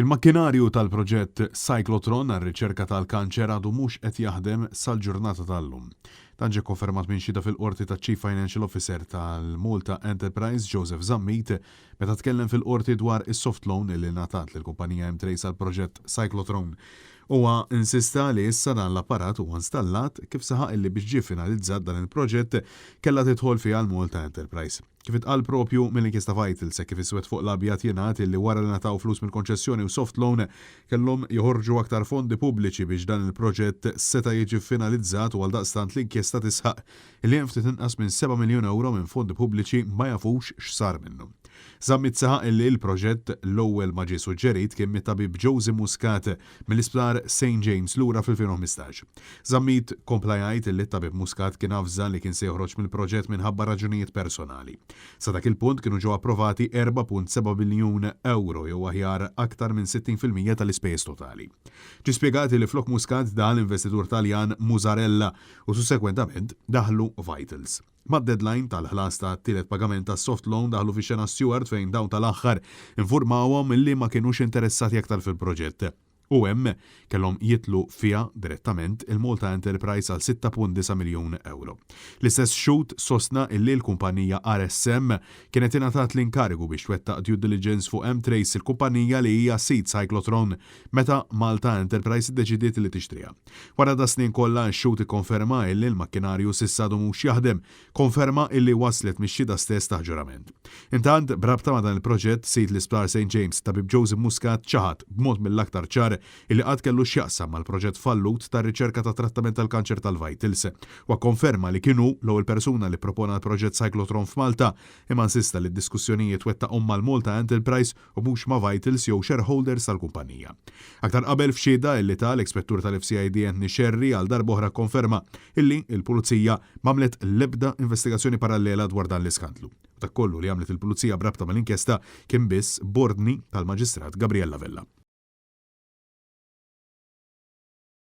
Il-makkinarju tal-proġett Cyclotron għar-riċerka tal-kanċer għadu mhux qed jaħdem sal-ġurnata tal-lum. Dan ġie konfermat minn xhieda fil-qorti taċ-Chief Financial Officer tal-Malta Enterprise Joseph Zammit meta tkellem fil-qorti dwar is-soft loan li ngħatat lill-kumpanija M-Trace għall-proġett Cyclotron. Huwa insista li issa dan l-apparat huwa installat kif saħaq illi biex ġie finalizzat dan il-proġett kellha tidħol fiha l-Malta Enterprise. Kif itqal propju mill-inkjesta Vitals kif iswed fuq l-abjad jingħad illi wara li nataw flus mill-konċessjoni u soft loan kellhom joħorġu aktar fondi pubbliċi biex dan il-proġett seta' jiġi finalizzat u għaldaqstant l-inkjesta tisħaq illi hemm ftit inqas minn 7 miljun euro minn fondi pubbliċi ma jafux x'sar minnu. Zammit saħaq illi l-proġett l-ewwel ma ġie suġġerit kien mit-tabib Joseph Muscat mill-Isptar St. James lura fil-2015. Zammit kompla jgħid illi t-tabib Muscat kien avża li kien se joħroġ mill-proġett minħabba raġunijiet personali. Sa dak il-punt kienu ġew approvati 4.7 biljun euro jew aħjar aktar minn 60% tal-ispejjeż totali. Ġie spjegati li flok Muscat dan l-investitur Taljan Mużarella u sussekwentament daħlu Vitals. Mad-deadline tal-ħlas ta' tielet pagament ta' soft loan daħlu fi xena Stewart fejn dawn tal-aħħar informawhom illi ma kienux interessati aktar fil-proġett. U hemm kellhom jitlu fiha direttament il-Malta Enterprise għal 6.9 miljun euro. L-istess xut sostna illi l-kumpanija RSM kienet ingħatat l-inkarigu biex twettaq due diligence fuq M-Trace il-kumpanija li hija sit Cyclotron meta Malta Enterprise iddeċidiet li tixtriha. Wara da snin kollha x-xut ikkonferma illi l-makkinarju s'issa għadu mhux jaħdem, konferma illi waslet mix-xhieda stess ta' ġurament. Intant brabta ma' dan il-proġett sit l-Isptar St. James tabib Joseph Muscat ċaħat b'mod mill-aktar ċar illi qatt kellu x'jaqsam mal-proġett fallut tar-riċerka ta' trattament tal-kanċer tal-Vitals u konferma li kienu l-ewwel persuna li propona l-proġett Cyclotron f'Malta imma insista li d-diskussjonijiet wettaqhom mal-Malta Enterprise u mhux ma' Vitals jew shareholders tal-kumpanija. Aktar qabel f'xhieda illi tal-Ispettur tal-FCID Anthony Sherry għal darb'oħra konferma illi l-Pulizija m'għamlet l-ebda investigazzjoni parallela dwar dan l-iskandlu. Dak kollu li għamlet il-Pulizija brabta mal-inkjesta kien biss bordni tal-Maġistrat Gabriella Vella.